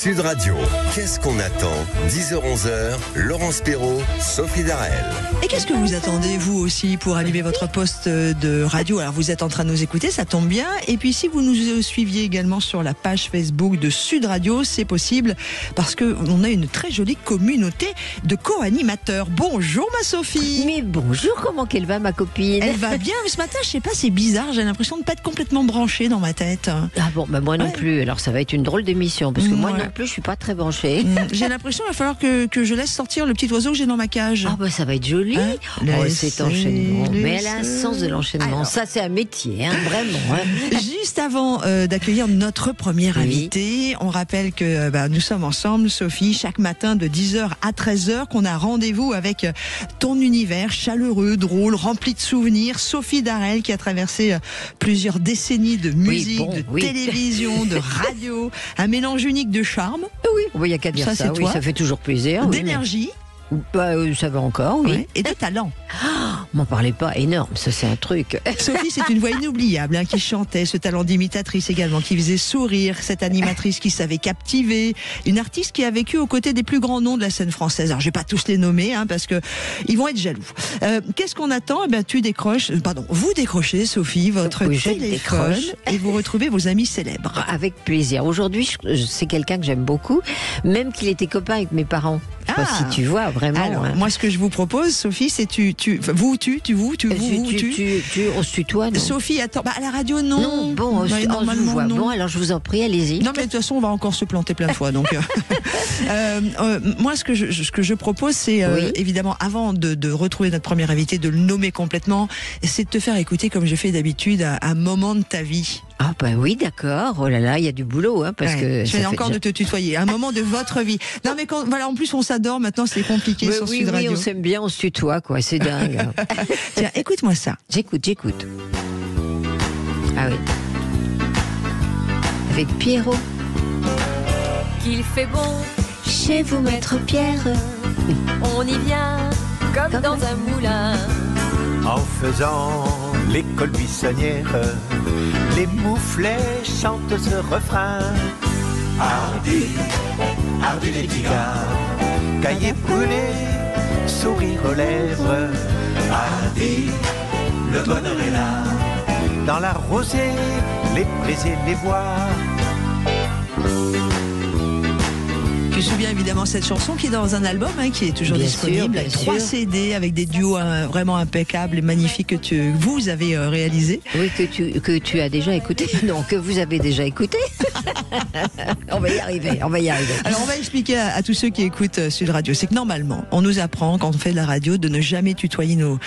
Sud Radio, qu'est-ce qu'on attend? 10h-11h, Laurence Perrault, Sophie Darel. Et qu'est-ce que vous attendez, vous aussi, pour allumer votre poste de radio? Alors, vous êtes en train de nous écouter, ça tombe bien. Et puis, si vous nous suiviez également sur la page Facebook de Sud Radio, c'est possible, parce qu'on a une très jolie communauté de co-animateurs. Bonjour, ma Sophie. Mais bonjour, comment qu'elle va, ma copine? Elle va bien, mais ce matin, je sais pas, c'est bizarre, j'ai l'impression de ne pas être complètement branchée dans ma tête. Ah bon, bah moi non plus. Alors, ça va être une drôle d'émission, parce que moi non plus, je suis pas très branchée. J'ai l'impression qu'il va falloir que je laisse sortir le petit oiseau que j'ai dans ma cage. Ah bah ça va être joli. Cet enchaînement. Mais elle a un sens de l'enchaînement. Alors, ça, c'est un métier, vraiment. Juste avant d'accueillir notre première invitée, on rappelle que nous sommes ensemble, Sophie, chaque matin de 10h à 13h, qu'on a rendez-vous avec ton univers chaleureux, drôle, rempli de souvenirs. Sophie Darel, qui a traversé plusieurs décennies de musique, télévision, de radio, un mélange unique de charme. Oui, il n'y a qu'à dire ça. Oui, ça fait toujours plaisir. D'énergie. Ça va encore, oui. Et de talent. M'en parlez pas, énorme, ça c'est un truc. Sophie, c'est une voix inoubliable, qui chantait, ce talent d'imitatrice également, qui faisait sourire, cette animatrice qui savait captiver, une artiste qui a vécu aux côtés des plus grands noms de la scène française. Alors je vais pas tous les nommer, parce que ils vont être jaloux. Qu'est-ce qu'on attend? Vous décrochez, Sophie, votre téléphone et vous retrouvez vos amis célèbres. Avec plaisir. Aujourd'hui, c'est quelqu'un que j'aime beaucoup, même qu'il était copain avec mes parents. Je sais pas si tu vois vraiment. Alors, moi, ce que je vous propose, Sophie, c'est on se tutoie, non? Sophie, attends, à la radio, non. Non, bon, normalement, non. Bon, alors je vous en prie, allez-y. Non, mais de toute façon, on va encore se planter plein de fois, donc. Moi, ce que je propose, c'est évidemment, avant de retrouver notre première invité, de le nommer complètement, c'est de te faire écouter, comme je fais d'habitude, un moment de ta vie. Ah oui, d'accord. Oh là là, il y a du boulot, parce que je viens encore de te tutoyer. Un moment de votre vie. Non, mais en plus on s'adore. Maintenant, c'est compliqué sur Sud Radio. Oui, on s'aime bien, on se tutoie, quoi. C'est dingue. Tiens, écoute-moi ça. J'écoute. Ah oui. Avec Pierrot. Qu'il fait bon chez vous, maître Pierre. On y vient comme dans un moulin. En faisant l'école buissonnière, les mouflets chantent ce refrain. Hardi, hardi les petits gars, cahier brûlé, sourire aux lèvres. Hardi, le bonheur est là. Dans la rosée, les plaisirs, les bois. Tu te souviens évidemment cette chanson qui est dans un album qui est toujours disponible, avec 3 CD avec des duos vraiment impeccables et magnifiques que vous avez réalisés. Oui, que tu as déjà écouté. Non, que vous avez déjà écouté. On va y arriver. Alors on va expliquer à tous ceux qui écoutent Sud Radio, c'est que normalement on nous apprend quand on fait de la radio de ne jamais tutoyer nos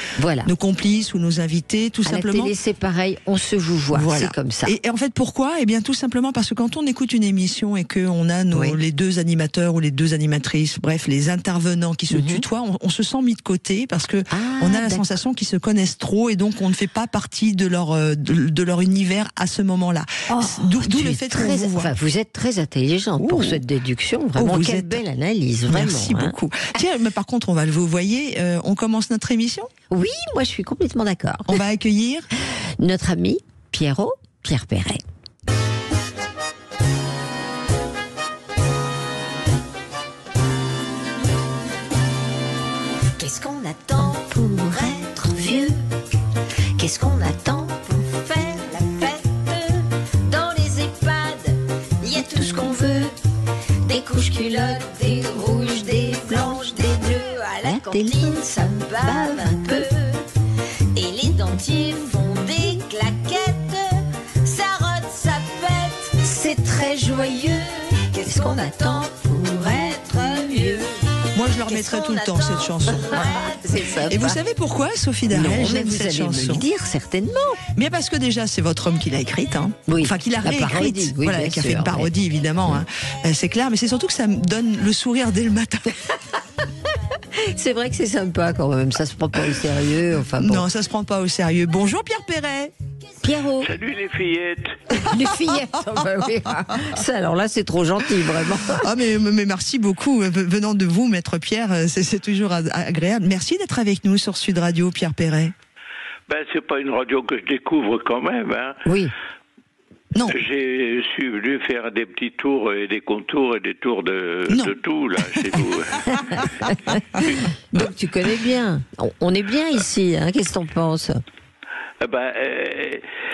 complices ou nos invités, tout simplement. À la télé c'est pareil, on se vous voit, c'est comme ça. Et en fait pourquoi? Eh bien tout simplement parce que quand on écoute une émission et qu'on a les deux animateurs ou les deux animatrices, bref, les intervenants qui se tutoient, on se sent mis de côté parce que on a la sensation qu'ils se connaissent trop et donc on ne fait pas partie de leur univers à ce moment-là. D'où le fait qu'on vous voit. Vous êtes très intelligente pour cette déduction, vraiment. Quelle belle analyse, vraiment. Merci beaucoup. Tiens, mais par contre, vous voyez, on commence notre émission? Oui, moi je suis complètement d'accord. On va accueillir notre ami Pierre Perret. Qu'est-ce qu'on attend pour être vieux? Qu'est-ce qu'on attend pour faire la fête? Dans les EHPAD, il y a tout ce qu'on veut. Des couches culottes, des rouges, des blanches, des bleus. À la cantine, ça me bave un peu. Et les dentiers font des claquettes. Ça rote, ça pète, c'est très joyeux. Qu'est-ce qu'on attend pour être vieux? Moi, je le remettrai tout le temps, cette chanson. Et vous savez pourquoi, Sophie Darel, j'aime cette chanson? Me le dire, certainement. Bien parce que déjà, c'est votre homme qui l'a écrite. Enfin, qui l'a réécrite. Qui a fait une parodie, évidemment. C'est clair, mais c'est surtout que ça me donne le sourire dès le matin. C'est vrai que c'est sympa quand même, ça se prend pas au sérieux. Enfin, bon. Non, ça se prend pas au sérieux. Bonjour Pierre Perret. Pierrot. Salut les fillettes. Les fillettes. Ça, alors là, c'est trop gentil, vraiment. Mais merci beaucoup. Venant de vous, maître Pierre, c'est toujours agréable. Merci d'être avec nous sur Sud Radio, Pierre Perret. C'est pas une radio que je découvre quand même. Oui. Non. Je suis venu faire des petits tours et des contours et des tours de tout, là, chez vous. Donc tu connais bien. On est bien ici, hein, qu'est-ce que t'en penses?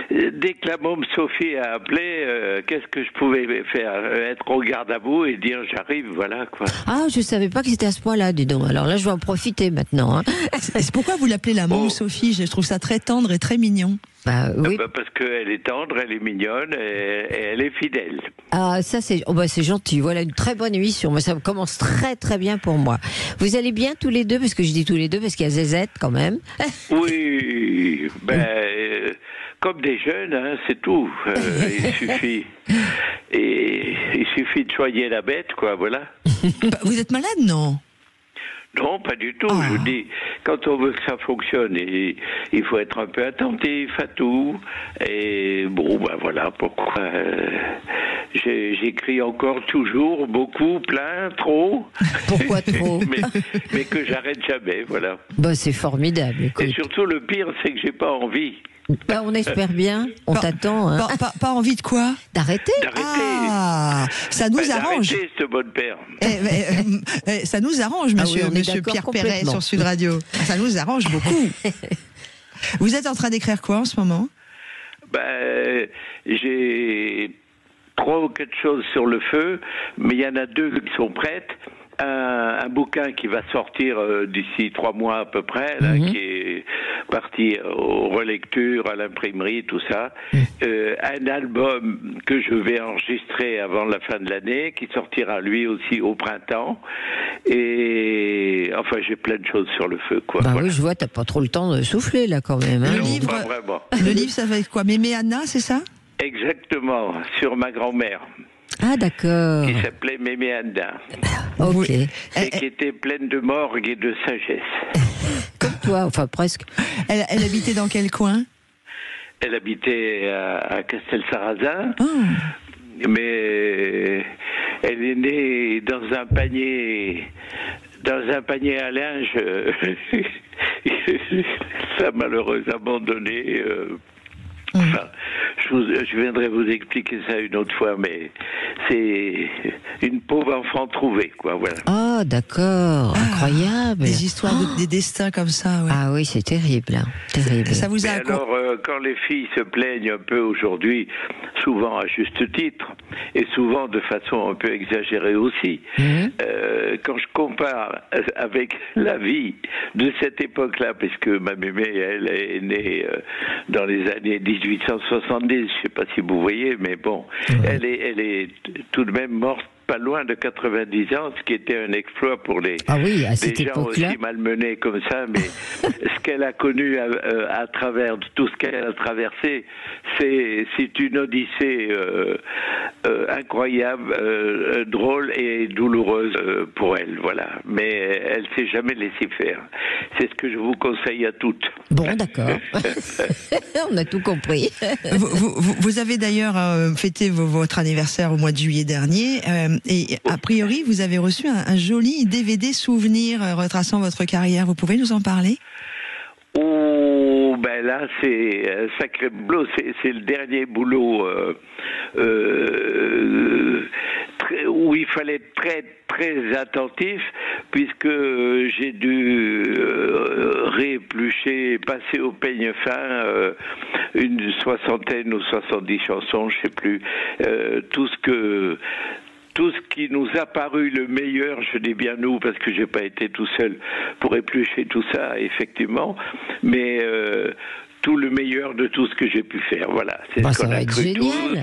Dès que la môme Sophie a appelé, qu'est-ce que je pouvais faire? Être au garde à vous et dire j'arrive, voilà quoi. Ah, je savais pas que c'était à ce point-là, dis donc. Alors là, je vais en profiter maintenant. Hein. C'est pourquoi vous l'appelez la môme Sophie? Je trouve ça très tendre et très mignon. Bah, oui. Parce qu'elle est tendre, elle est mignonne et elle est fidèle. Ah, ça c'est c'est gentil. Voilà une très bonne émission. Moi, ça commence très très bien pour moi. Vous allez bien tous les deux? Parce que je dis tous les deux parce qu'il y a Zézette quand même. Oui, comme des jeunes, hein, c'est tout. Il suffit de soigner la bête, quoi, voilà. Vous êtes malade, non? Non, pas du tout. Je vous dis, quand on veut que ça fonctionne, il faut être un peu attentif à tout. Et bon, voilà pourquoi j'écris encore toujours beaucoup, plein, trop. Pourquoi trop? mais que j'arrête jamais, voilà. C'est formidable. Écoute. Et surtout, le pire, c'est que j'ai pas envie. On espère bien, on t'attend. Hein. Pas envie de quoi? D'arrêter. Ça nous arrange. D'arrêter, ce bonne père. Ça nous arrange, monsieur Pierre Perret sur Sud Radio. Ça nous arrange beaucoup. Vous êtes en train d'écrire quoi en ce moment? J'ai 3 ou 4 choses sur le feu, mais il y en a 2 qui sont prêtes. Un bouquin qui va sortir d'ici 3 mois à peu près, là, qui est parti aux relectures, à l'imprimerie, tout ça. Un album que je vais enregistrer avant la fin de l'année, qui sortira lui aussi au printemps. Et enfin, j'ai plein de choses sur le feu, quoi. Voilà. Oui, je vois, t'as pas trop le temps de souffler là quand même. Hein. Le livre, ça va être quoi? Mémé Anna, c'est ça? Exactement, sur ma grand-mère. Ah, d'accord. Qui s'appelait Mémé Anna. Ok. Et qui était pleine de morgue et de sagesse. Comme toi, enfin presque. Elle habitait dans quel coin? Elle habitait à Castelsarrasin. Mais elle est née dans un panier à linge. Ça a malheureusement abandonné. Enfin, je viendrai vous expliquer ça une autre fois, mais c'est une pauvre enfant trouvée, quoi, voilà. Ah, d'accord, incroyable. Des histoires, des destins comme ça, ouais. Ah oui, c'est terrible, hein. Terrible. Ça vous a alors, quand les filles se plaignent un peu aujourd'hui, souvent à juste titre, et souvent de façon un peu exagérée aussi, quand je compare avec la vie de cette époque-là, puisque ma mémé, elle est née dans les années 1870, je ne sais pas si vous voyez, mais bon, elle est tout de même morte pas loin de 90 ans, ce qui était un exploit pour les gens aussi malmenés comme ça, mais ce qu'elle a connu à travers tout ce qu'elle a traversé, c'est une odyssée incroyable, drôle et douloureuse pour elle, voilà. Mais elle s'est jamais laissée faire. C'est ce que je vous conseille à toutes. Bon, d'accord. On a tout compris. Vous avez d'ailleurs fêté votre anniversaire au mois de juillet dernier. Et a priori, vous avez reçu un joli DVD souvenir retraçant votre carrière. Vous pouvez nous en parler? Oh, là, c'est un sacré boulot. C'est le dernier boulot où il fallait être très, très attentif, puisque j'ai dû rééplucher, passer au peigne fin une 60aine ou 70 chansons, je sais plus. Tout ce qui nous a paru le meilleur, je dis bien nous, parce que j'ai pas été tout seul pour éplucher tout ça, effectivement, mais tout le meilleur de tout ce que j'ai pu faire, voilà. C'est ce qu'on a cru tous.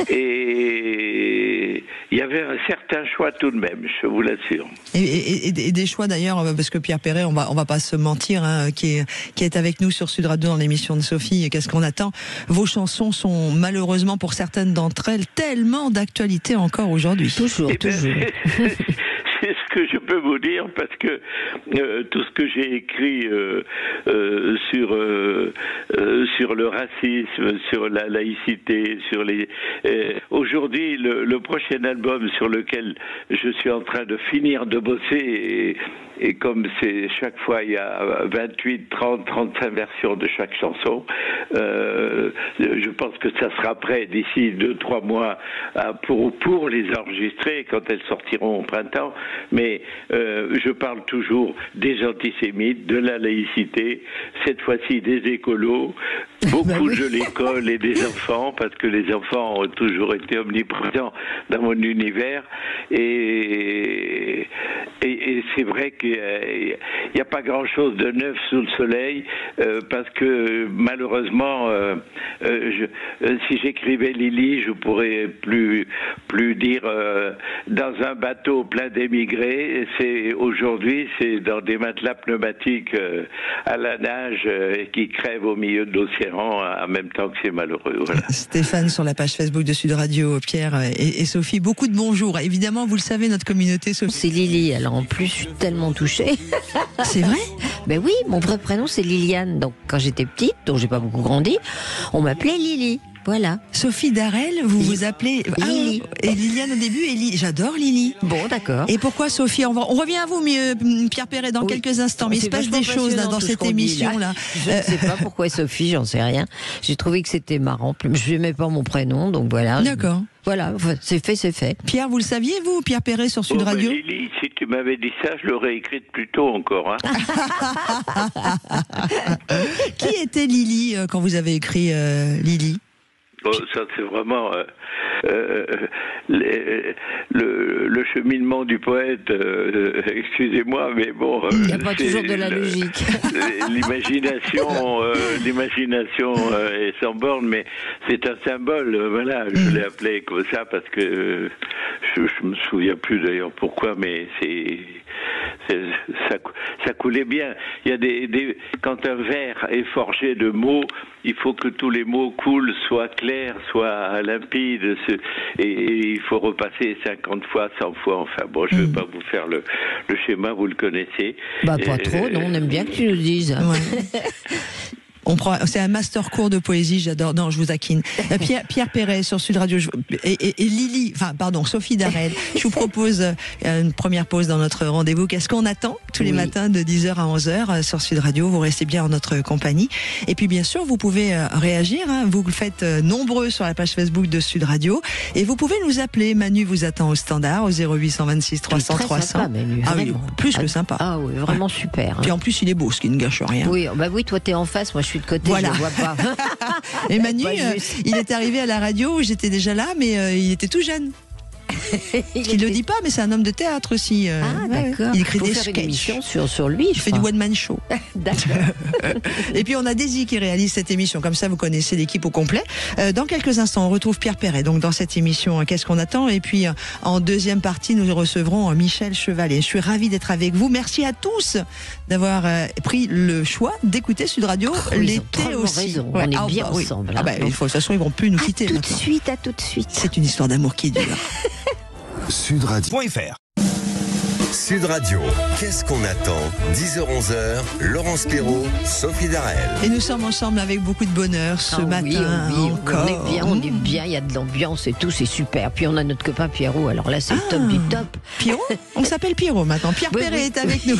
Et il y avait un certain choix tout de même, je vous l'assure. Et des choix d'ailleurs, parce que Pierre Perret, on va pas se mentir, hein, qui est avec nous sur Sud Radio dans l'émission de Sophie, qu'est-ce qu'on attend? Vos chansons sont malheureusement pour certaines d'entre elles tellement d'actualité encore aujourd'hui. Toujours. C'est ce que je peux vous dire, parce que tout ce que j'ai écrit sur le racisme, sur la laïcité, sur les... aujourd'hui, le prochain album sur lequel je suis en train de finir de bosser, et comme c'est chaque fois il y a 28, 30, 35 versions de chaque chanson, je pense que ça sera prêt d'ici 2-3 mois pour les enregistrer quand elles sortiront au printemps. Mais je parle toujours des antisémites, de la laïcité, cette fois-ci des écolos, beaucoup de l'école et des enfants, parce que les enfants ont toujours été omniprésents dans mon univers, et c'est vrai qu'il n'y a pas grand-chose de neuf sous le soleil, parce que malheureusement, si j'écrivais Lily, je pourrais plus dire dans un bateau plein d'émigrés. Aujourd'hui, c'est dans des matelas pneumatiques à la nage qui crèvent au milieu de l'océan en même temps que c'est malheureux. Voilà. Stéphane, sur la page Facebook de Sud Radio, Pierre et Sophie, beaucoup de bonjours. Évidemment, vous le savez, notre communauté, Sophie. C'est Lily, alors en plus, je suis tellement touchée. C'est vrai? Ben oui, mon vrai prénom c'est Liliane. Donc quand j'étais petite, donc j'ai pas beaucoup grandi, on m'appelait Lily. Voilà. Sophie Darel, vous appelez Lily. Et Liliane au début, et j'adore Lily. Bon, d'accord. Et pourquoi Sophie? On revient à vous, Pierre Perret, dans quelques instants. Mais il se passe des choses dans cette émission-là. Je ne sais pas pourquoi Sophie, j'en sais rien. J'ai trouvé que c'était marrant. Je n'aimais pas mon prénom, donc voilà. D'accord. Voilà, c'est fait, c'est fait. Pierre, vous le saviez, vous, Pierre Perret, sur Sud Radio? Lily, si tu m'avais dit ça, je l'aurais écrite plus tôt encore. Hein. Qui était Lily quand vous avez écrit Lily? Oh, ça c'est vraiment le cheminement du poète. Excusez-moi, mais bon. Il n'y a pas toujours de la logique. L'imagination est sans borne, mais c'est un symbole. Voilà, je l'ai appelé comme ça parce que je me souviens plus d'ailleurs pourquoi, mais ça coulait bien. Il y a quand un vers est forgé de mots, il faut que tous les mots coulent, soient clairs, soient limpides, et il faut repasser 50 fois, 100 fois, enfin bon, je ne vais pas vous faire le schéma, vous le connaissez. Bah pas trop, non, on aime bien que tu nous le dises. Ouais. C'est un master cours de poésie, j'adore. Non, je vous taquine. Pierre Perret sur Sud Radio et Lily, Sophie Darel. Je vous propose une première pause dans notre rendez-vous. Qu'est-ce qu'on attend tous les matins de 10h à 11h sur Sud Radio? Vous restez bien en notre compagnie. Et puis bien sûr, vous pouvez réagir. Hein. Vous le faites nombreux sur la page Facebook de Sud Radio. Et vous pouvez nous appeler. Manu vous attend au standard au 0826 300 300. Sympa, Manu, ah oui, plus que sympa. Ah oui, vraiment super. Puis en plus, il est beau, ce qui ne gâche rien. Oui, bah oui, toi t'es en face, moi je suis de côté, voilà. Je ne vois pas. Et Manu, il est arrivé à la radio, j'étais déjà là, mais il était tout jeune. Il ne le dit pas, mais c'est un homme de théâtre aussi. D'accord. Il écrit des sketchs. Une émission sur lui. Je fais du one-man show. D'accord. Et puis on a Daisy qui réalise cette émission. Comme ça, vous connaissez l'équipe au complet. Dans quelques instants, on retrouve Pierre Perret. Donc dans cette émission, qu'est-ce qu'on attend? Et puis en deuxième partie, nous recevrons Michel Chevalet. Je suis ravie d'être avec vous. Merci à tous d'avoir pris le choix d'écouter Sud Radio l'été aussi. Raison. Ouais. On est bien ensemble. Ah bah, de toute façon, ils vont plus nous quitter. À tout de suite. C'est une histoire d'amour qui dure. Sudradio.fr. Sud Radio, qu'est-ce qu'on attend? 10h-11h, Laurence Perrault, Sophie Darel. Et nous sommes ensemble avec beaucoup de bonheur ce matin. Oui, encore. On est bien, il y a de l'ambiance et tout, c'est super. Puis on a notre copain Pierrot, alors là c'est top du top. Pierrot? On s'appelle Pierrot maintenant. Pierre Perret est avec nous.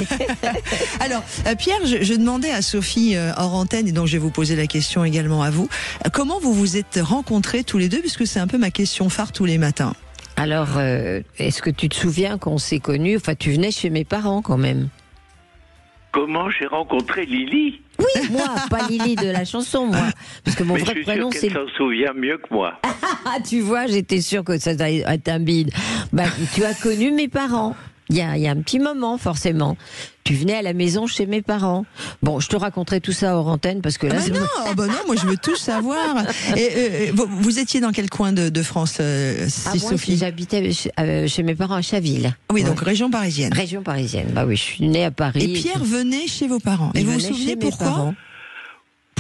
Alors, Pierre, je demandais à Sophie hors antenne, et donc je vais vous poser la question également à vous. Comment vous vous êtes rencontrés tous les deux? Puisque c'est un peu ma question phare tous les matins. Alors, est-ce que tu te souviens qu'on s'est connus? Enfin, tu venais chez mes parents quand même. Comment j'ai rencontré Lily? Oui, moi, pas Lily de la chanson, moi. Parce que mon vrai prénom, c'est... Je suis sûr qu'elle s'en souvient mieux que moi. Tu vois, j'étais sûre que ça allait être un bide. Bah, tu as connu mes parents. Il y a un petit moment, forcément. Tu venais à la maison chez mes parents. Bon, je te raconterai tout ça hors antenne parce que là... non, moi je veux tout savoir. Et, vous étiez dans quel coin de France, Sophie? J'habitais chez mes parents à Chaville. Oui, donc région parisienne. Région parisienne, bah oui, je suis née à Paris. Et Pierre venait chez vos parents. Et vous vous souvenez pourquoi?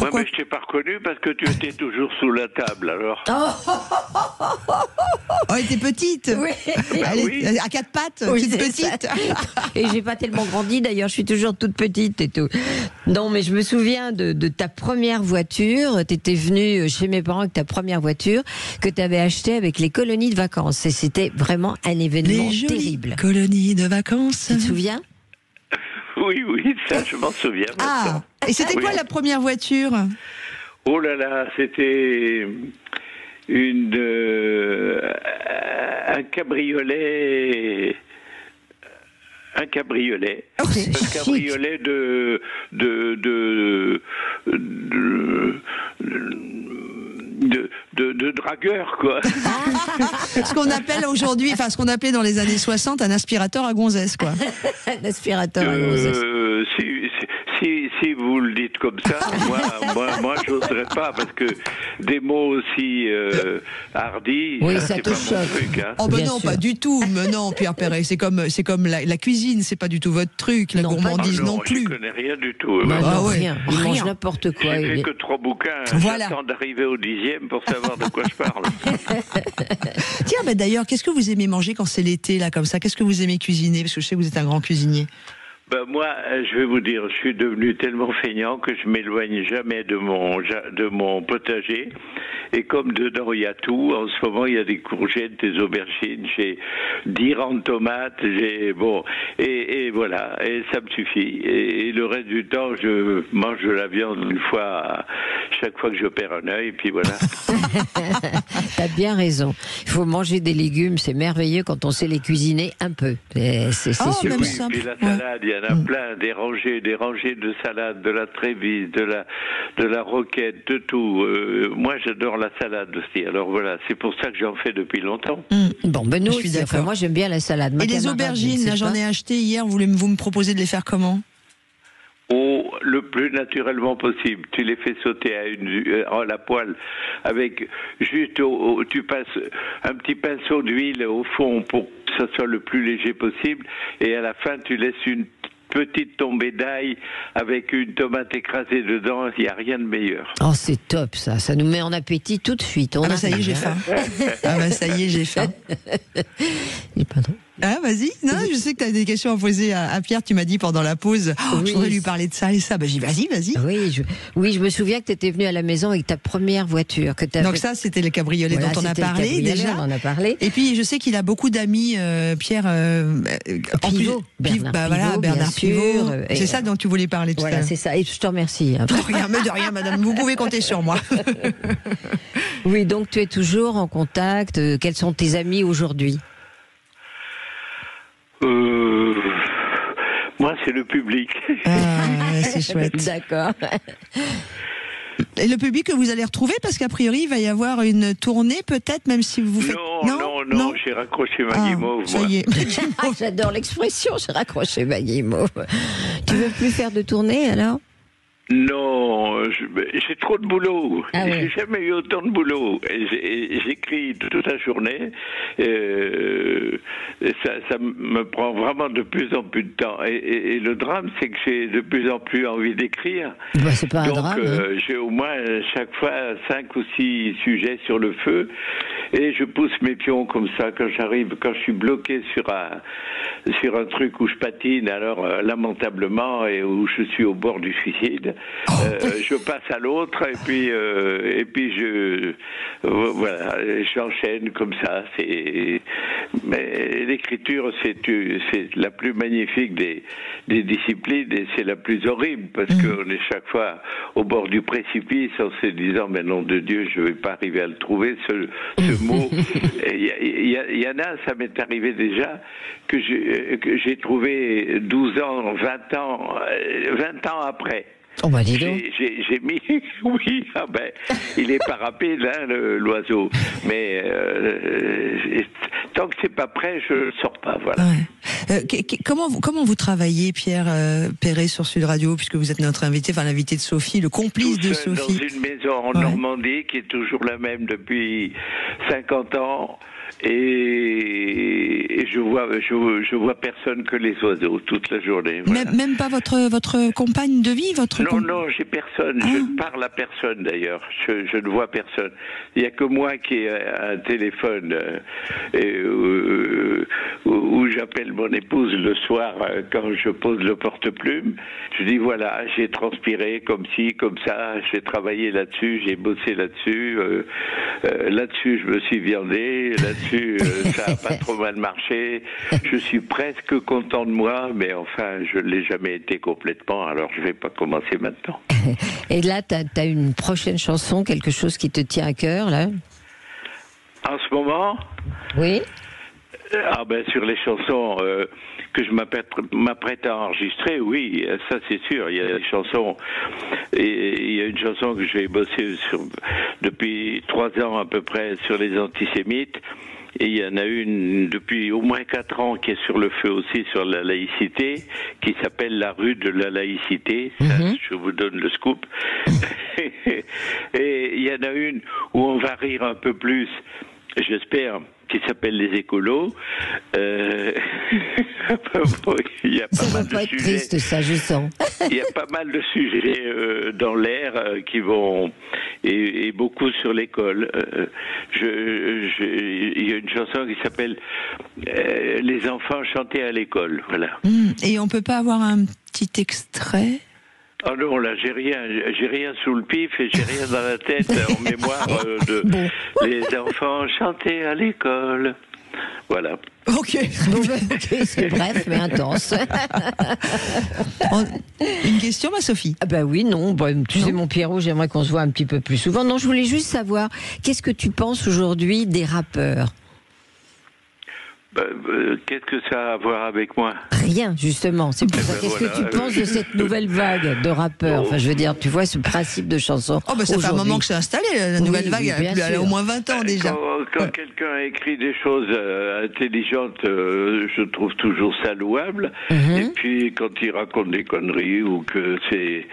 Pourquoi? mais je t'ai pas reconnu parce que tu étais toujours sous la table, alors. Oh, elle était petite. Oui. Oui. À 4 pattes, Oui, toute c'est petite. Et j'ai pas tellement grandi, d'ailleurs, je suis toujours toute petite et tout. Non, mais je me souviens de ta première voiture. Tu étais venue chez mes parents avec ta première voiture que tu avais achetée avec les colonies de vacances. Et c'était vraiment un événement Les jolies terrible. colonies de vacances. Tu te souviens? Oui, ça, je m'en souviens Ah, maintenant. et c'était quoi Oui. la première voiture? Oh là là, c'était un cabriolet. Un cabriolet. Ok. Un cabriolet de dragueur, quoi. Ce qu'on appelle aujourd'hui, enfin ce qu'on appelait dans les années 60 un aspirateur à gonzesse, quoi. Un aspirateur à gonzesse. Si vous le dites comme ça, moi j'oserais pas, parce que des mots aussi hardis, Oui, ça c'est te pas mon choque. truc. Hein. Oh ben Bien non, sûr. pas du tout. Mais non, Pierre Perret, c'est comme la cuisine, c'est pas du tout votre truc, la Non, pas gourmandise Ah non je plus. connais rien du tout. Bah Ah non, ouais, rien. Il rien. mange n'importe quoi. J'ai Il fait est- que 3 bouquins. Voilà. J'attends d'arriver au 10e pour savoir de quoi je parle. Tiens, ben d'ailleurs, qu'est-ce que vous aimez manger quand c'est l'été, là, comme ça? Qu'est-ce que vous aimez cuisiner? Parce que je sais que vous êtes un grand cuisinier. Ben moi, je vais vous dire, je suis devenu tellement feignant que je m'éloigne jamais de mon potager. Et comme dedans il y a tout, en ce moment il y a des courgettes, des aubergines, j'ai 10 rangs de tomates, et voilà, et ça me suffit. Et le reste du temps, je mange de la viande chaque fois que je perds un œil, et puis voilà. T'as bien raison. Il faut manger des légumes, c'est merveilleux quand on sait les cuisiner un peu. C'est Oh, super. même Oui, simple. puis la salade, il y en a plein, des rangées de salade, de la trévise, de la roquette, de tout. Moi, j'adore la salade aussi. Alors voilà, c'est pour ça que j'en fais depuis longtemps. Bon, ben nous Je suis aussi. d'accord. Enfin, moi, j'aime bien la salade. Ma Et les camarade, je aubergines, ne là, sais j'en pas. ai acheté hier, vous me proposez de les faire comment? Le plus naturellement possible. Tu les fais sauter à la poêle avec juste tu passes un petit pinceau d'huile au fond pour que ça soit le plus léger possible, et à la fin tu laisses une petite tombée d'ail avec une tomate écrasée dedans. Il n'y a rien de meilleur. Oh, c'est top, ça. Ça nous met en appétit tout de suite. On Ah bah ça y est, arrive, j'ai hein. faim. Ah bah ça y est, j'ai faim. Pardon. Ah, vas-y. Non, je sais que tu as des questions à poser à Pierre. Tu m'as dit pendant la pause, Oui. je voudrais lui parler de ça et ça. Bah, j'ai dit, vas-y. Oui, je me souviens que tu étais venu à la maison avec ta première voiture. Que Donc ça, c'était le cabriolet Voilà, dont on a c'était le parlé cabriolet, déjà. On en a parlé. Et puis, je sais qu'il a beaucoup d'amis, Pierre. Pivot, Bernard Pivot, bien Bernard Pivot. sûr. Et C'est ça dont tu voulais parler tout à Voilà, l'heure. c'est ça. Et je te remercie. hein. De rien, madame. Vous pouvez compter sur moi. Oui, donc tu es toujours en contact. Quels sont tes amis aujourd'hui? Moi, c'est le public. Ah, c'est chouette. D'accord. Et le public que vous allez retrouver, parce qu'a priori, il va y avoir une tournée, peut-être, même si vous faites. Non, j'ai raccroché ma guimauve, ça moi. y est. Ah, j'adore l'expression. J'ai raccroché ma guimauve. Tu veux plus faire de tournée alors? Non, j'ai trop de boulot. Ah ouais. J'ai jamais eu autant de boulot. Et j'écris toute la journée. Et ça me prend vraiment de plus en plus de temps. Et le drame, c'est que j'ai de plus en plus envie d'écrire. Bah, c'est pas un Donc, drame. hein. j'ai au moins chaque fois 5 ou 6 sujets sur le feu. Et je pousse mes pions comme ça quand je suis bloqué sur un truc où je patine, alors lamentablement, et où je suis au bord du suicide. Je passe à l'autre et puis voilà, j'enchaîne comme ça. Mais l'écriture, c'est la plus magnifique des disciplines, et c'est la plus horrible parce qu'on est chaque fois au bord du précipice en se disant mais nom de Dieu, je vais pas arriver à le trouver ce mot. Il y en a, ça m'est arrivé déjà que j'ai trouvé 12 ans, 20 ans après. Oh bah dis donc. J'ai mis, oui, il est pas rapide, hein, l'oiseau. Mais tant que c'est pas prêt, je le sors pas, voilà. Ouais. Comment vous travaillez, Pierre Perret, sur Sud Radio, puisque vous êtes notre invité, enfin l'invité de Sophie, le complice Tout de seul Sophie. dans une maison en Normandie qui est toujours la même depuis 50 ans. Et et je vois personne que les oiseaux toute la journée. Voilà. Même pas votre compagne de vie, Non, j'ai personne. Je ne parle à personne d'ailleurs. Je ne vois personne. Il n'y a que moi qui ai un téléphone où j'appelle mon épouse le soir quand je pose le porte-plume. Je dis voilà, j'ai transpiré comme ci, comme ça, j'ai travaillé là-dessus, j'ai bossé là-dessus. Là-dessus, je me suis viandé. Là-dessus, ça n'a pas trop mal marché. Je suis presque content de moi, mais enfin, je ne l'ai jamais été complètement, alors je ne vais pas commencer maintenant. Et là, tu as une prochaine chanson, quelque chose qui te tient à cœur, là? En ce moment? Oui. Sur les chansons que je m'apprête à enregistrer, oui, ça c'est sûr. Il y a des chansons, et il y a une chanson que j'ai bossé depuis 3 ans à peu près sur les antisémites. Et il y en a une depuis au moins 4 ans qui est sur le feu aussi sur la laïcité, qui s'appelle La rue de la laïcité. Ça, je vous donne le scoop. Et il y en a une où on va rire un peu plus, j'espère, qui s'appelle Les Écolos. Il y a pas mal de sujets. Triste, ça, je sens. Il y a pas mal de sujets dans l'air qui vont et beaucoup sur l'école. Il y a une chanson qui s'appelle Les enfants chantaient à l'école. Voilà. Et on peut pas avoir un petit extrait? Oh non, là, j'ai rien sous le pif et j'ai rien dans la tête en mémoire de Les enfants chantaient à l'école. Voilà. Ok, c'est bref mais intense. Une question, ma Sophie? Oui, non. Tu sais, mon Pierrot, j'aimerais qu'on se voit un petit peu plus souvent. Non, je voulais juste savoir, qu'est-ce que tu penses aujourd'hui des rappeurs? Qu'est-ce que ça a à voir avec moi? Rien, justement. C'est pour ça. Qu'est-ce que tu penses de cette nouvelle vague de rappeurs? Enfin, je veux dire, tu vois, ce principe de chanson. Ça fait un moment que c'est installé, la nouvelle vague. Elle a au moins 20 ans déjà. Quand quelqu'un écrit des choses intelligentes, je trouve toujours ça louable. Et puis, quand il raconte des conneries ou que c'est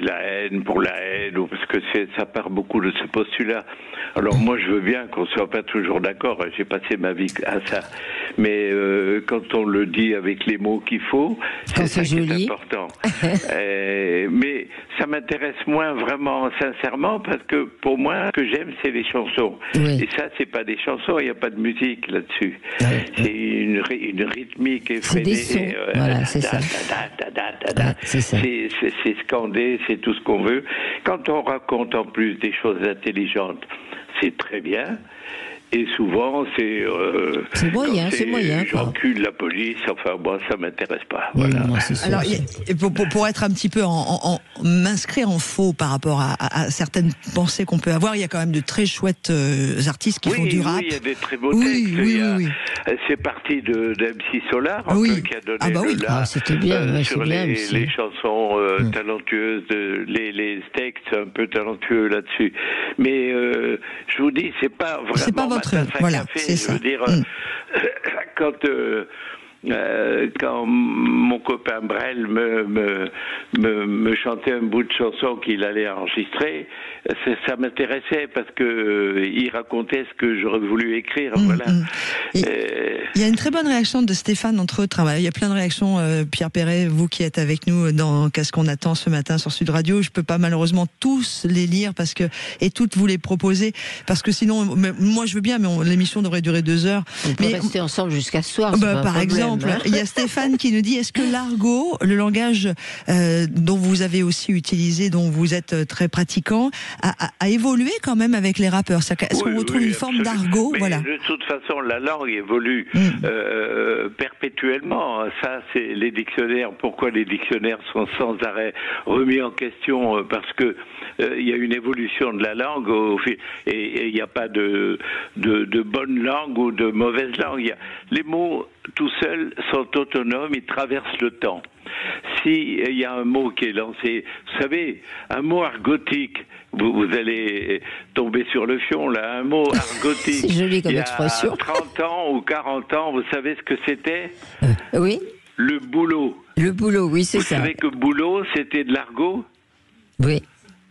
la haine pour la haine, ou parce que ça part beaucoup de ce postulat. Alors moi, je veux bien qu'on soit pas toujours d'accord. J'ai passé ma vie à ça. Mais quand on le dit avec les mots qu'il faut, c'est ça qui est important. Mais ça m'intéresse moins vraiment sincèrement parce que pour moi, ce que j'aime, c'est les chansons. Oui. Et ça, c'est pas des chansons, il n'y a pas de musique là-dessus. C'est une rythmique effrénée. C'est des sons. Voilà, c'est ça. C'est scandé, c'est tout ce qu'on veut. Quand on raconte en plus des choses intelligentes, c'est très bien. Et souvent, c'est moyen. J'encule la police, enfin, moi, ça m'intéresse pas. Voilà. Alors, pour être un petit peu m'inscrire en faux par rapport à certaines pensées qu'on peut avoir, il y a quand même de très chouettes artistes qui font du rap. Oui, il y a des très beaux textes. Oui. C'est parti d'MC Solar, qui a donné le là c'était bien, sur les chansons talentueuses, les textes un peu talentueux là-dessus. Mais je vous dis, c'est pas vraiment voilà, c'est ça. Je veux dire, quand mon copain Brel me chantait un bout de chanson qu'il allait enregistrer, ça m'intéressait parce que il racontait ce que j'aurais voulu écrire. Voilà. Il y a une très bonne réaction de Stéphane, entre autres. Il y a plein de réactions. Pierre Perret, vous qui êtes avec nous dans Qu'est-ce qu'on attend ce matin sur Sud Radio, je peux pas malheureusement tous les lire et toutes vous les proposer parce que sinon, moi je veux bien, mais l'émission devrait durer 2 heures. On peut rester ensemble jusqu'à ce soir. Par exemple, il y a Stéphane qui nous dit: est-ce que l'argot, le langage dont vous avez aussi utilisé, dont vous êtes très pratiquant, a évolué quand même avec les rappeurs? Est-ce qu'on retrouve une forme d'argot? Voilà. De toute façon, la langue évolue perpétuellement. Ça, c'est les dictionnaires. Pourquoi les dictionnaires sont sans arrêt remis en question? Parce que il y a une évolution de la langue et il n'y a pas de bonne langue ou de mauvaise langue. Les mots tout seuls sont autonomes, ils traversent le temps. S'il y a un mot qui est lancé, vous savez, un mot argotique, vous allez tomber sur le fion, là, un mot argotique. C'est joli comme expression. Il y a 30 ans ou 40 ans, vous savez ce que c'était? Oui. Le boulot. Le boulot, oui, c'est ça. Vous savez que boulot, c'était de l'argot? Oui.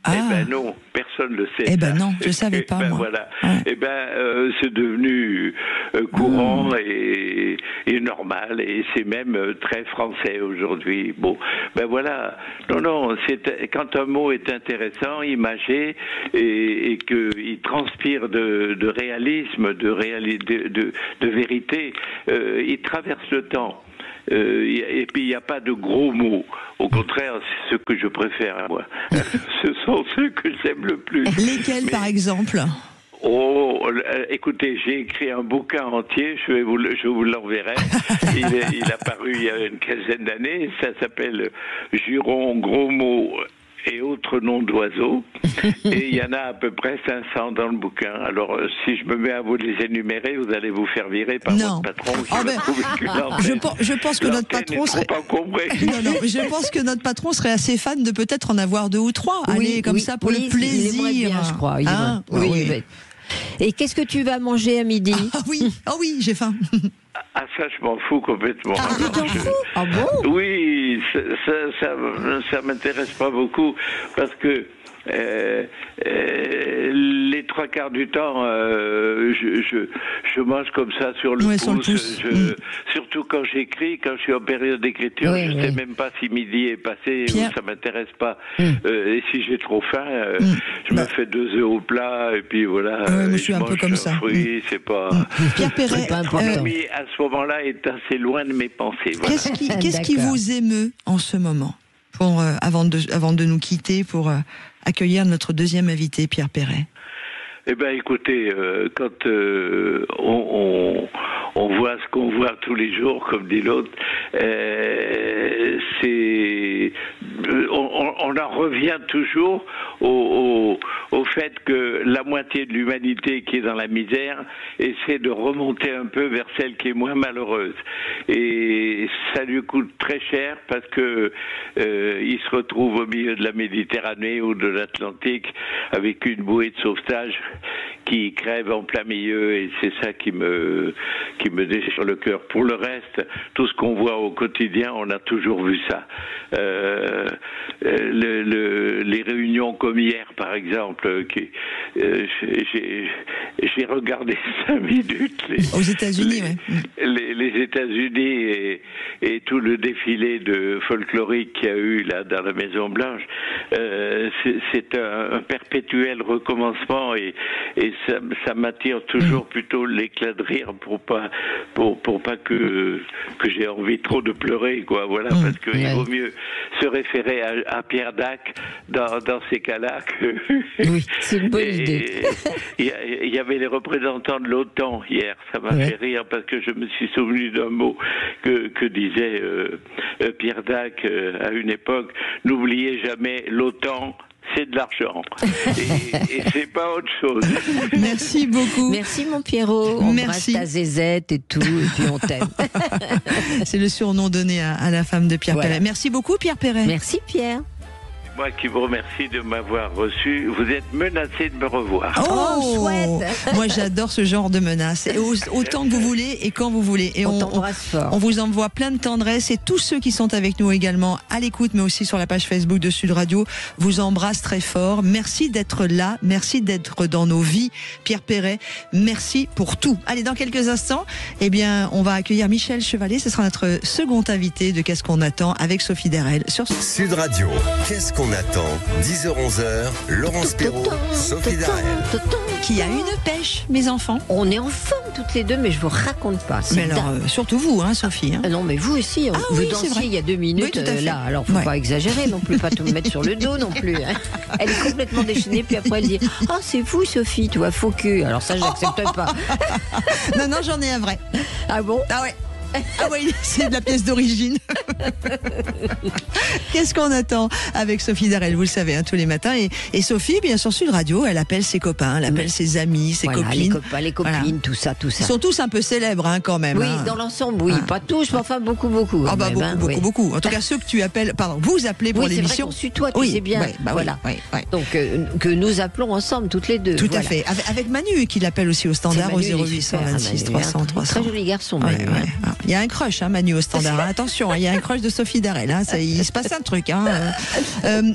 Ah. Eh ben non, personne ne le sait. Eh ben ça. non, je savais pas, moi. Voilà. Ouais. Eh ben, c'est devenu courant et normal, et c'est même très français aujourd'hui. Bon, ben voilà. Non, quand un mot est intéressant, imagé, et qu'il transpire de réalisme, de vérité, il traverse le temps. Et puis il n'y a pas de gros mots. Au contraire, c'est ce que je préfère, moi. Ce sont ceux que j'aime le plus. Lesquels, par exemple? Oh, écoutez, j'ai écrit un bouquin entier, je vous l'enverrai. Il a paru il y a une quinzaine d'années. Ça s'appelle Jurons, gros mots et autres noms d'oiseaux. Et il y en a à peu près 500 dans le bouquin. Alors, si je me mets à vous les énumérer, vous allez vous faire virer par votre patron. Je pense que notre patron serait... Non, mais je pense que notre patron serait assez fan de peut-être en avoir 2 ou 3. Allez, comme ça, pour le plaisir. Il aimerait bien, je crois. Oui. Et qu'est-ce que tu vas manger à midi? Oui, j'ai faim. Ah, ça, je m'en fous complètement. Tu t'en fous? Ah bon? Oui, ça m'intéresse pas beaucoup, parce que les 3/4 du temps, je mange comme ça sur le pouce. Surtout quand j'écris, quand je suis en période d'écriture, je sais même pas si midi est passé, ou ça m'intéresse pas. Et si j'ai trop faim, je me fais 2 œufs au plat, et puis voilà. Je suis un peu comme ça. Fruit, c'est pas. Pierre Perret, l'économie à ce moment-là est assez loin de mes pensées. Voilà. Qu'est-ce qui vous émeut en ce moment, avant de nous quitter, pour accueillir notre deuxième invité, Pierre Perret? Eh ben, écoutez, quand on voit ce qu'on voit tous les jours, comme dit l'autre, on en revient toujours au fait que la moitié de l'humanité qui est dans la misère essaie de remonter un peu vers celle qui est moins malheureuse. Et ça lui coûte très cher, parce que il se retrouve au milieu de la Méditerranée ou de l'Atlantique avec une bouée de sauvetage qui crève en plein milieu, et c'est ça qui me déchire le cœur. Pour le reste, tout ce qu'on voit au quotidien, on a toujours vu ça. Les réunions comme hier, par exemple, j'ai regardé 5 minutes aux États-Unis, les États-Unis et tout le défilé de folklorique qu'il y a eu là dans la Maison Blanche. C'est un perpétuel recommencement, et ça m'attire toujours plutôt l'éclat de rire, pour pas que j'ai envie trop de pleurer, quoi. Voilà, parce qu'il vaut mieux se référer à Pierre Dac dans ces cas-là que. Oui, c'est une bonne idée. Il y avait les représentants de l'OTAN hier. Ça m'a fait rire, parce que je me suis souvenu d'un mot que disait Pierre Dac à une époque. N'oubliez jamais, l'OTAN, c'est de l'argent. Et c'est pas autre chose. Merci beaucoup. Merci, mon Pierrot. On embrasse ta zézette et tout, et puis on t'aime. C'est le surnom donné à la femme de Pierre Perret. Merci beaucoup, Pierre Perret. Merci, Pierre. Moi qui vous remercie de m'avoir reçu. Vous êtes menacé de me revoir. Oh, chouette. Moi, j'adore ce genre de menaces. Et autant que vous voulez et quand vous voulez. Et on t'embrasse fort. On vous envoie plein de tendresse, et tous ceux qui sont avec nous également à l'écoute, mais aussi sur la page Facebook de Sud Radio, vous embrassent très fort. Merci d'être là. Merci d'être dans nos vies. Pierre Perret, merci pour tout. Allez, dans quelques instants, on va accueillir Michel Chevalet. Ce sera notre second invité de Qu'est-ce qu'on attend, avec Sophie Derel sur Sud Radio. Qu'est-ce qu'on attend? 10h-11h, Laurence Perrault, Sophie Darel. Qui a une pêche, mes enfants. On est en forme toutes les deux, mais je vous raconte pas. Mais alors, surtout vous, Sophie. Non, mais vous aussi. Vous dansiez il y a 2 minutes. Là, alors faut pas exagérer non plus, pas tout me mettre sur le dos non plus. Elle est complètement déchaînée, puis après elle dit c'est vous, Sophie, tu vois, faux cul. Alors ça, j'accepte pas. Non, j'en ai un vrai. Ah bon? Ah ouais. Ah oui, c'est de la pièce d'origine. Qu'est-ce qu'on attend avec Sophie Darel, vous le savez, tous les matins. Et Sophie, bien sûr, Sud Radio, elle appelle ses copains, elle appelle ses amis, ses copines. Les copines, tout ça. Ils sont tous un peu célèbres, quand même. Oui, dans l'ensemble, oui. Pas tous, mais enfin beaucoup. Beaucoup. En tout cas, ceux que tu appelles, vous appelez pour l'émission. C'est vrai qu'on suit, toi, tu sais bien. Voilà. Donc, que nous appelons ensemble, toutes les deux. Tout à fait. Avec Manu, qui l'appelle aussi au standard, au 0826 300 300. Très joli garçon, Manu. Il y a un crush, hein, Manu, au standard. Hein. Attention, il y a un crush de Sophie Darel. Hein. Il se passe un truc. Hein.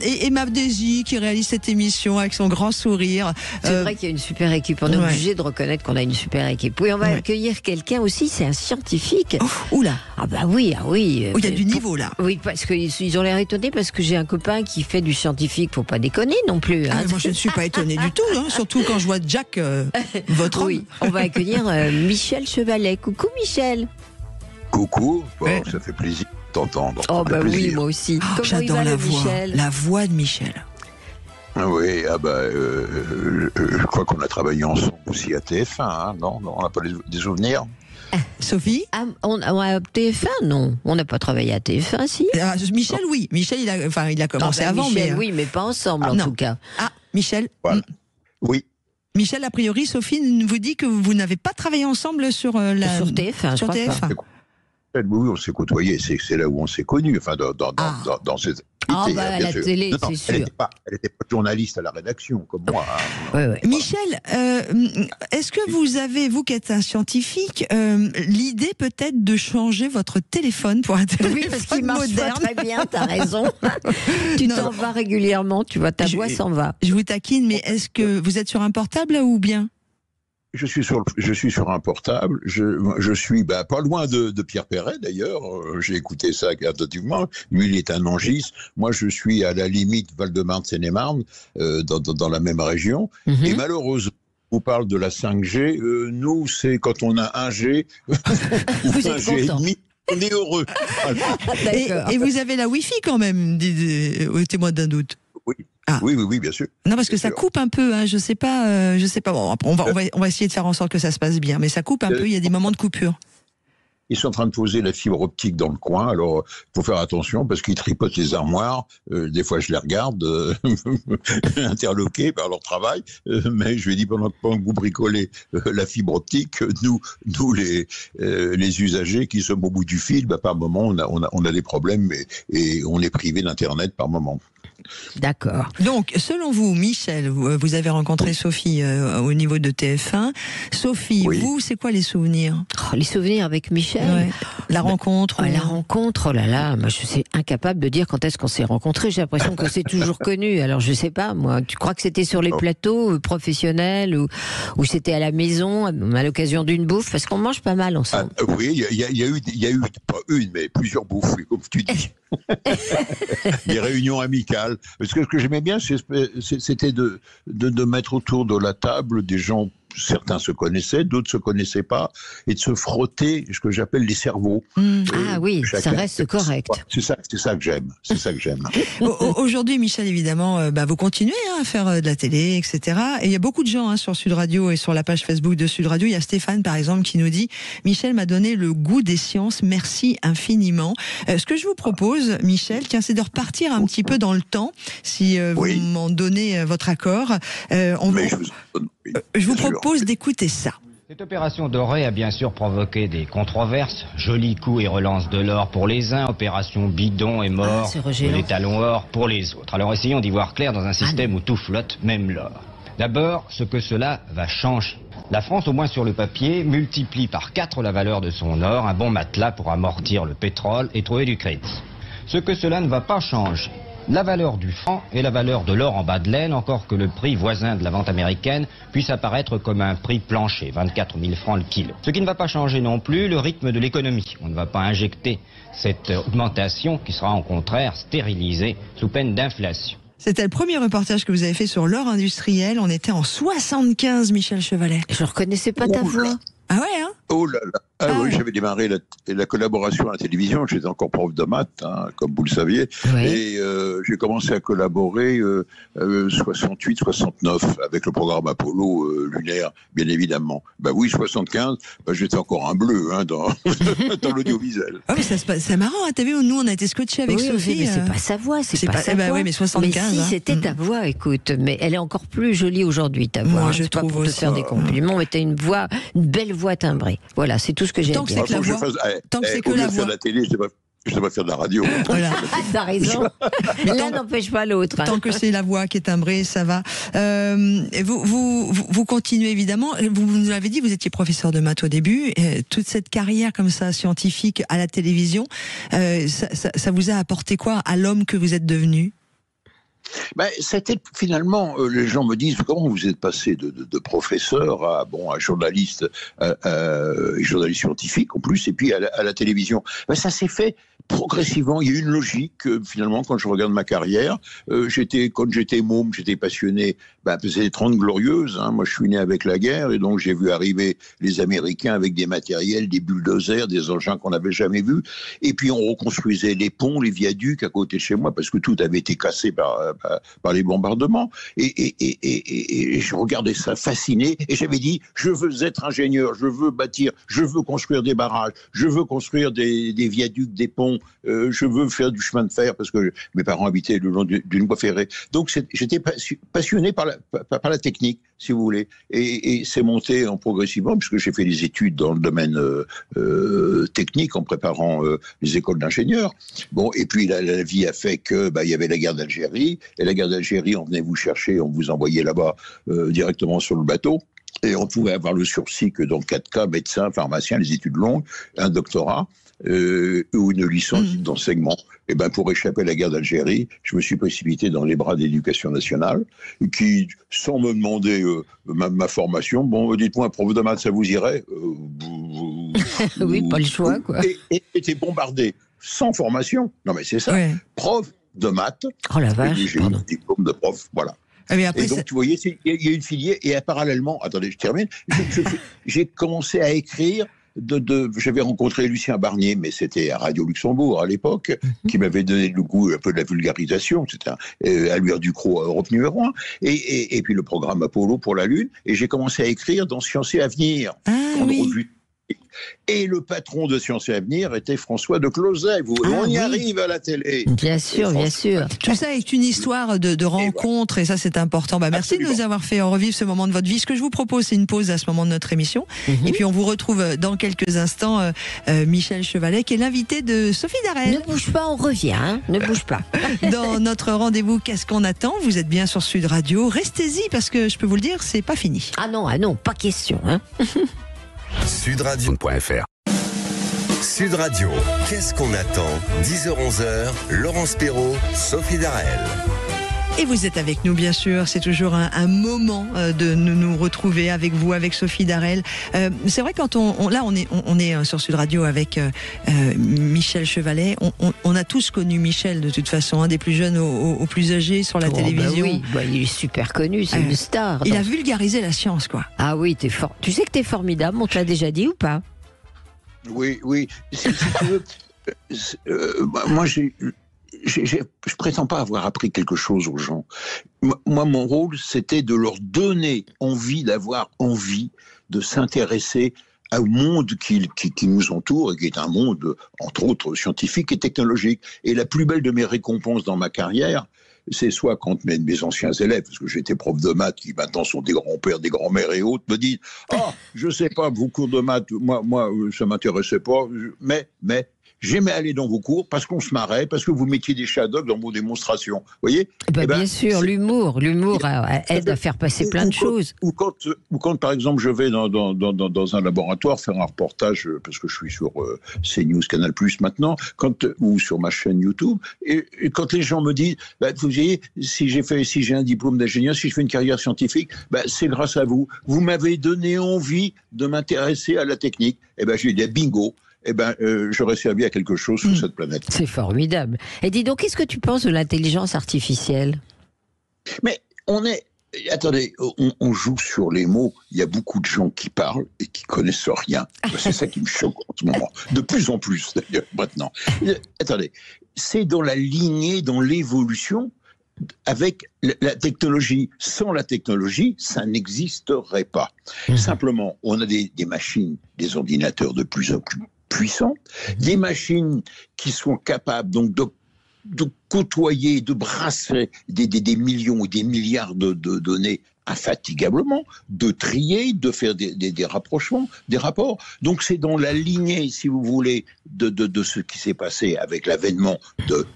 Et Mab Daisy qui réalise cette émission avec son grand sourire. C'est vrai qu'il y a une super équipe. On est obligé de reconnaître qu'on a une super équipe. Oui, on va accueillir quelqu'un aussi. C'est un scientifique. Oula. Ah bah oui, il y a du niveau là. Oui, parce qu'ils ont l'air étonnés parce que j'ai un copain qui fait du scientifique. Faut pas déconner non plus. Hein. Moi, je ne suis pas étonnée du tout. Hein. Surtout quand je vois Jack, votre homme. Oui, on va accueillir Michel Chevalet. Coucou Michel. Coucou, ça fait plaisir de t'entendre. Oh bah oui, moi aussi. Oh, j'adore la voix de Michel. Oui, je crois qu'on a travaillé ensemble aussi à TF1, hein, non, on n'a pas des souvenirs. Sophie? On a TF1, non. On n'a pas travaillé à TF1, si. Michel, oui. Michel, il a commencé avant. Michel, oui, mais pas ensemble, en tout cas. Ah, Michel? Voilà. Oui. Michel, a priori, Sophie vous dit que vous n'avez pas travaillé ensemble sur TF1. Sur TF1. Oui, on s'est côtoyés, c'est là où on s'est connus, enfin dans ces activités. À la télé, c'est sûr. Elle n'était pas journaliste à la rédaction, comme moi. Hein. Michel, est-ce que vous avez, vous qui êtes un scientifique, l'idée peut-être de changer votre téléphone pour un téléphone parce qu'il marche moderne? Pas très bien, t'as raison. Tu t'en vas régulièrement, tu vois, ta voix s'en va. Je vous taquine, mais est-ce que vous êtes sur un portable ou bien? Je suis sur un portable. Je suis pas loin de Pierre Perret d'ailleurs. J'ai écouté ça attentivement. Lui, il est un angiste. Moi, je suis à la limite Val-de-Marne, Seine-et-Marne, dans la même région. Et malheureusement, on parle de la 5G. Nous, c'est quand on a 1G ou 1G et demi. On est heureux. Et vous avez la Wi-Fi quand même, témoin d'un doute. Oui. Oui, bien sûr. Non, parce que ça coupe un peu, hein, je sais pas. Bon, on va essayer de faire en sorte que ça se passe bien, mais ça coupe un peu, il y a des moments de coupure. Ils sont en train de poser la fibre optique dans le coin, alors il faut faire attention parce qu'ils tripotent les armoires. Des fois, je les regarde, interloqués par leur travail, mais je lui ai dit pendant que vous bricolez la fibre optique, nous les usagers qui sommes au bout du fil, par moment, on a des problèmes et on est privé d'Internet par moment. D'accord. Donc, selon vous, Michel, vous avez rencontré Sophie au niveau de TF1. Sophie, vous, c'est quoi les souvenirs? Les souvenirs avec Michel. La rencontre. La rencontre, oh là là, moi je suis incapable de dire quand est-ce qu'on s'est rencontrés. J'ai l'impression que c'est toujours connu. Alors je sais pas, moi. Tu crois que c'était sur les plateaux professionnels ou c'était à la maison à l'occasion d'une bouffe, parce qu'on mange pas mal ensemble. Oui, il y a eu pas une, mais plusieurs bouffes, comme tu dis. Des réunions amicales. Parce que ce que j'aimais bien, c'était de mettre autour de la table des gens. Certains se connaissaient, d'autres se connaissaient pas, et de se frotter ce que j'appelle les cerveaux. Oui, ça reste correct. C'est ça que j'aime. C'est ça que j'aime. Aujourd'hui, Michel, évidemment, vous continuez à faire de la télé, etc. Et il y a beaucoup de gens sur Sud Radio et sur la page Facebook de Sud Radio. Il y a Stéphane, par exemple, qui nous dit « Michel m'a donné le goût des sciences, merci infiniment ». Ce que je vous propose, Michel, c'est de repartir un petit peu dans le temps, si vous m'en donnez votre accord. Je vous propose d'écouter ça. Cette opération dorée a bien sûr provoqué des controverses. Joli coup et relance de l'or pour les uns, opération bidon et mort, les talons or pour les autres. Alors essayons d'y voir clair dans un système où tout flotte, même l'or. D'abord, ce que cela va changer. La France, au moins sur le papier, multiplie par 4 la valeur de son or, un bon matelas pour amortir le pétrole et trouver du crédit. Ce que cela ne va pas changer. La valeur du franc et la valeur de l'or en bas de laine, encore que le prix voisin de la vente américaine puisse apparaître comme un prix plancher, 24 000 francs le kilo. Ce qui ne va pas changer non plus, le rythme de l'économie. On ne va pas injecter cette augmentation qui sera au contraire stérilisée sous peine d'inflation. C'était le premier reportage que vous avez fait sur l'or industriel. On était en 75, Michel Chevalet. Je reconnaissais pas ta voix. Ah ouais, hein? Oh là là. Oui, j'avais démarré la collaboration à la télévision. J'étais encore prof de maths, comme vous le saviez. Oui. Et j'ai commencé à collaborer 68-69 avec le programme Apollo lunaire, bien évidemment. 75, j'étais encore un bleu dans l'audiovisuel. Ah mais c'est marrant, t'as vu, nous on a été scotchés avec Sophie. Mais c'est pas sa voix, c'est pas sa voix. Oui, mais 75. Mais si, c'était ta voix, écoute. Mais elle est encore plus jolie aujourd'hui, ta voix. Moi, je trouve pas pour aussi. te faire des compliments, mais t'as une belle voix timbrée. Voilà, c'est tout ce que j'ai à dire. Tant que c'est que la voix. La télé, Je ne sais pas faire de la radio. Voilà. T'as raison. L'un n'empêche pas l'autre. Tant que c'est la voix qui est timbrée, ça va. Vous continuez évidemment. Vous nous l'avez dit, vous étiez professeur de maths au début. Toute cette carrière comme ça, scientifique, à la télévision, ça vous a apporté quoi à l'homme que vous êtes devenu ? C'était finalement, les gens me disent comment vous êtes passé de professeur à journaliste, journaliste scientifique en plus, et puis à la télévision. Ça s'est fait progressivement. Il y a eu une logique finalement quand je regarde ma carrière. Quand j'étais môme, j'étais passionné. C'est les 30 Glorieuses. Hein. Moi, je suis né avec la guerre et donc j'ai vu arriver les Américains avec des matériels, des bulldozers, des engins qu'on n'avait jamais vus. Et puis on reconstruisait les ponts, les viaducs à côté de chez moi parce que tout avait été cassé par les bombardements. Et je regardais ça fasciné et j'avais dit, je veux être ingénieur, je veux bâtir, je veux construire des barrages, je veux construire des viaducs, des ponts, je veux faire du chemin de fer parce que mes parents habitaient le long d'une voie ferrée. Donc j'étais passionné par la technique, si vous voulez. Et c'est monté en progressivement puisque j'ai fait des études dans le domaine technique en préparant les écoles d'ingénieurs. Et puis la vie a fait que il y avait la guerre d'Algérie. Et la guerre d'Algérie, on venait vous chercher, on vous envoyait là-bas directement sur le bateau. Et on pouvait avoir le sursis que dans 4 cas, médecin, pharmacien, les études longues, un doctorat ou une licence d'enseignement. Et pour échapper à la guerre d'Algérie, je me suis précipité dans les bras de l'Éducation nationale, qui, sans me demander ma formation, dites-moi, un prof de maths, ça vous irait Oui, pas le choix, quoi. Et était bombardé, sans formation. Non, mais c'est ça. Ouais. Prof de maths. Oh la vache, j'ai eu un diplôme de prof, voilà. Mais après, et donc, vous voyez, il y a une filière, et parallèlement, attendez, je termine, j'ai commencé à écrire. J'avais rencontré Lucien Barnier, mais c'était à Radio Luxembourg à l'époque, qui m'avait donné le goût un peu de la vulgarisation. C'était Albert Ducrot à Europe numéro 1, et puis le programme Apollo pour la Lune. Et j'ai commencé à écrire dans Sciences et Avenir, revue. Et le patron de Sciences et Avenir était François de Closet. On y arrive à la télé. Bien sûr, bien sûr. Tout ça est une histoire de rencontre, et ça c'est important. Merci de nous avoir fait revivre ce moment de votre vie. Ce que je vous propose, c'est une pause à ce moment de notre émission. Et puis on vous retrouve dans quelques instants, Michel Chevalet, qui est l'invité de Sophie Darel. Ne bouge pas, on revient. Hein. Ne bouge pas. Dans notre rendez-vous, qu'est-ce qu'on attend ? Vous êtes bien sur Sud Radio. Restez-y parce que je peux vous le dire, c'est pas fini. Ah non, pas question. Hein. Sudradio.fr. Sud Radio, qu'est-ce qu'on attend ? 10h-11h, Laurence Perrault, Sophie Darel. Et vous êtes avec nous, bien sûr. C'est toujours un moment de nous retrouver avec vous, avec Sophie Darel. C'est vrai, quand on est sur Sud Radio avec Michel Chevalet. On a tous connu Michel, de toute façon, des plus jeunes aux plus âgés sur la télévision. Il est super connu, c'est une star. Il a vulgarisé la science, quoi. Ah oui, t'es fort. Tu sais que t'es formidable, on te l'a déjà dit ou pas ? Oui. Si tu veux, moi, je prétends pas avoir appris quelque chose aux gens. Moi, mon rôle, c'était de leur donner envie, d'avoir envie de s'intéresser au monde qui nous entoure et qui est un monde, entre autres, scientifique et technologique. Et la plus belle de mes récompenses dans ma carrière, c'est soit quand mes anciens élèves, parce que j'étais prof de maths, qui maintenant sont des grands-pères, des grands-mères et autres, me disent « Ah, je sais pas, vos cours de maths, moi ça m'intéressait pas, mais j'aimais aller dans vos cours parce qu'on se marrait, parce que vous mettiez des shadows dans vos démonstrations. » Vous voyez ? Bien sûr, l'humour aide à faire passer plein de choses. Ou quand, par exemple, je vais dans un laboratoire faire un reportage, parce que je suis sur CNews, Canal+, maintenant, ou sur ma chaîne YouTube, et quand les gens me disent, vous voyez, si j'ai un diplôme d'ingénieur, si je fais une carrière scientifique, c'est grâce à vous. Vous m'avez donné envie de m'intéresser à la technique. J'ai dit bingo. J'aurais servi à quelque chose sur cette planète. C'est formidable. Et dis donc, qu'est-ce que tu penses de l'intelligence artificielle ? Mais attendez, on joue sur les mots. Il y a beaucoup de gens qui parlent et qui connaissent rien. C'est ça qui me choque en ce moment. De plus en plus, d'ailleurs, maintenant. Attendez, c'est dans la lignée, dans l'évolution avec la technologie. Sans la technologie, ça n'existerait pas. Simplement, on a des machines, des ordinateurs de plus en plus puissants, des machines qui sont capables donc de côtoyer, de brasser des millions ou des milliards de données infatigablement de trier, de faire des rapprochements, des rapports. Donc c'est dans la lignée, si vous voulez, de ce qui s'est passé avec l'avènement de,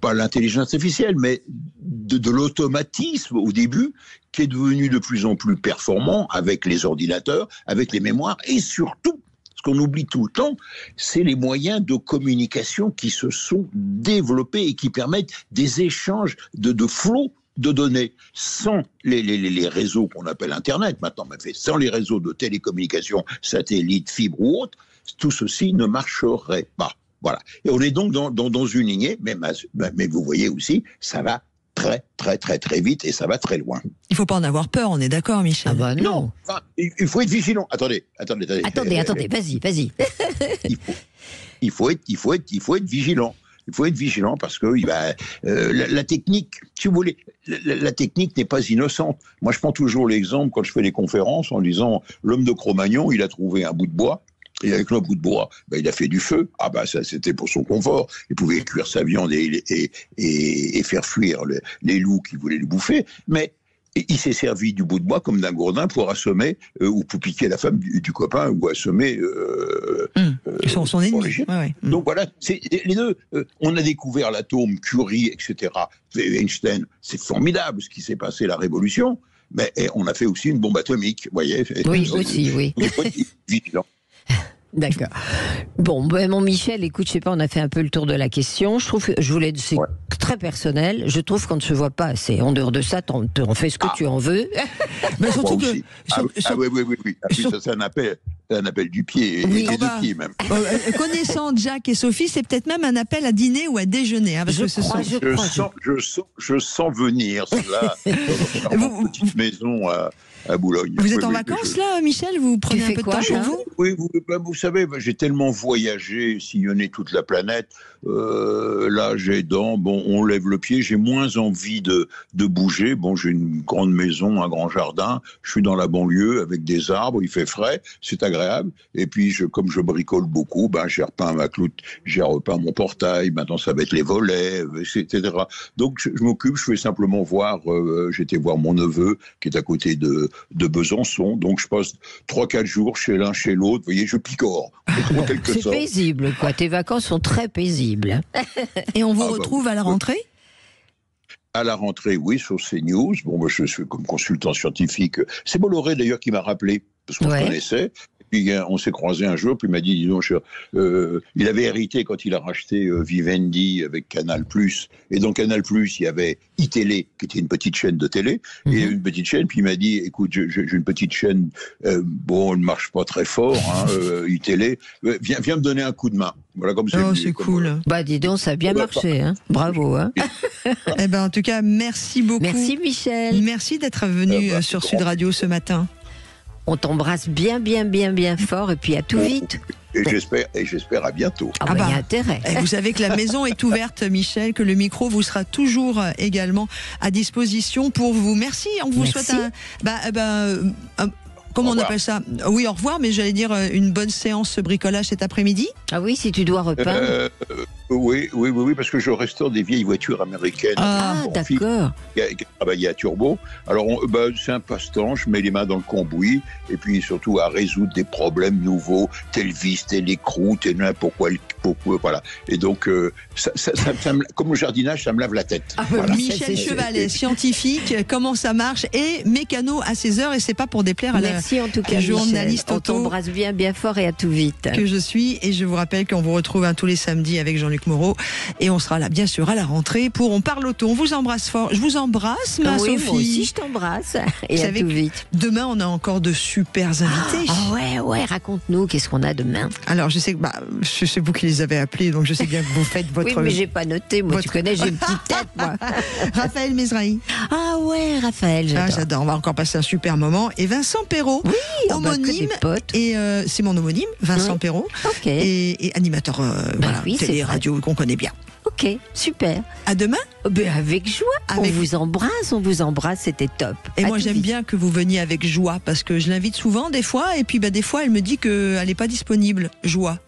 pas l'intelligence artificielle, mais de l'automatisme au début, qui est devenu de plus en plus performant avec les ordinateurs, avec les mémoires, et surtout, ce qu'on oublie tout le temps, c'est les moyens de communication qui se sont développés et qui permettent des échanges de flots de données. Sans les réseaux qu'on appelle Internet maintenant, mais sans les réseaux de télécommunications, satellites, fibres ou autres, tout ceci ne marcherait pas. Voilà. Et on est donc dans une lignée, mais vous voyez aussi, ça va très, très, très, très vite et ça va très loin. Il ne faut pas en avoir peur, on est d'accord, Michel? Ah bah non. Enfin, il faut être vigilant. Attendez, vas-y. Il faut être vigilant. Il faut être vigilant parce que la technique, si vous voulez, la technique n'est pas innocente. Moi, je prends toujours l'exemple quand je fais des conférences en disant l'homme de Cro-Magnon, il a trouvé un bout de bois. Et avec le bout de bois, il a fait du feu. Ah ça c'était pour son confort. Il pouvait cuire sa viande et faire fuir les loups qui voulaient le bouffer. Mais il s'est servi du bout de bois comme d'un gourdin pour assommer ou pour piquer la femme du copain ou assommer son ennemi. Ouais. Donc voilà, c'est les deux. On a découvert l'atome, Curie, etc. Einstein, c'est formidable ce qui s'est passé, la révolution. Mais on a fait aussi une bombe atomique, vous voyez. Oui, aussi, oui. Il faut être vigilant. D'accord. Bon, mon Michel, écoute, je sais pas, on a fait un peu le tour de la question. Je trouve que c'est très personnel. Je trouve qu'on ne se voit pas assez. En dehors de ça, t'en fais ce que tu en veux. Mais surtout que. Oui. C'est un appel du pied, et des deux pieds même. Connaissant Jack et Sophie, c'est peut-être même un appel à dîner ou à déjeuner. Hein, parce je sens venir cela dans une petite maison à Boulogne. Vous êtes en vacances là, Michel? Vous prenez un peu de temps pour vous? Oui, vous savez, j'ai tellement voyagé, sillonné toute la planète. Là, on lève le pied, j'ai moins envie de bouger. Bon, j'ai une grande maison, un grand jardin. Je suis dans la banlieue avec des arbres, il fait frais, c'est agréable. Et puis, comme je bricole beaucoup, j'ai repeint ma cloute, j'ai repeint mon portail. Maintenant, ça va être les volets, etc. Donc, je m'occupe. Je fais simplement voir. J'étais voir mon neveu qui est à côté de Besançon. Donc, je passe 3-4 jours chez l'un, chez l'autre. Vous voyez, je picore. C'est paisible, quoi. Tes vacances sont très paisibles. Et on vous retrouve à la rentrée? À la rentrée, oui, sur CNews. Bon, moi, je suis comme consultant scientifique. C'est Bolloré, d'ailleurs, qui m'a rappelé, parce qu'on se connaissait. Puis on s'est croisés un jour, puis il m'a dit, dis donc, il avait hérité quand il a racheté Vivendi avec Canal+. Et dans Canal+, il y avait iTélé, qui était une petite chaîne de télé, et une petite chaîne, puis il m'a dit, écoute, j'ai une petite chaîne, elle ne marche pas très fort, iTélé, viens me donner un coup de main. Voilà, comme c'est cool. Dis donc, ça a bien marché, hein. Bravo. Hein. En tout cas, merci beaucoup. Merci Michel. Merci d'être venu sur Sud Radio ce matin. On t'embrasse bien fort et puis à tout vite. Et j'espère à bientôt. Il y a intérêt. Vous savez que la maison est ouverte, Michel, que le micro vous sera toujours également à disposition pour vous. Merci, on vous souhaite comment on appelle ça? Oui, au revoir, mais j'allais dire une bonne séance bricolage cet après-midi. Ah oui, si tu dois repeindre. Oui, parce que je restaure des vieilles voitures américaines. D'accord. Qui travaillent à turbo. Alors, c'est un passe-temps, je mets les mains dans le cambouis, et puis surtout à résoudre des problèmes nouveaux, tel vis, tel écrou, tel pourquoi, voilà. Et donc, comme le jardinage, ça me lave la tête. Voilà. Michel Chevalet, scientifique, comment ça marche, et mécano à 16h, et c'est pas pour déplaire à Merci en tout cas, journaliste auto. On t'embrasse bien fort et à tout vite. Que je suis, et je vous rappelle qu'on vous retrouve tous les samedis avec Jean-Luc Moreau, et on sera là bien sûr à la rentrée pour On parle auto. On vous embrasse fort. Je vous embrasse, ma Sophie. Moi aussi je t'embrasse, et à tout vite. Demain on a encore de super invités. Ouais, raconte-nous, qu'est-ce qu'on a demain? Alors je sais que c'est vous qui les avez appelés, donc je sais bien que vous faites votre... Oui, mais j'ai pas noté, moi tu connais, j'ai une petite tête, moi. Raphaël Mesrahi. Ah ouais, Raphaël, j'adore. On va encore passer un super moment. Et Vincent Perrault, homonyme, et c'est mon homonyme, Vincent Perrault, et animateur télé, radio qu'on connaît bien. Ok, super. À demain. Avec joie. On vous embrasse, c'était top. Et moi j'aime bien que vous veniez avec joie, parce que je l'invite souvent des fois, et puis des fois elle me dit qu'elle n'est pas disponible. Joie.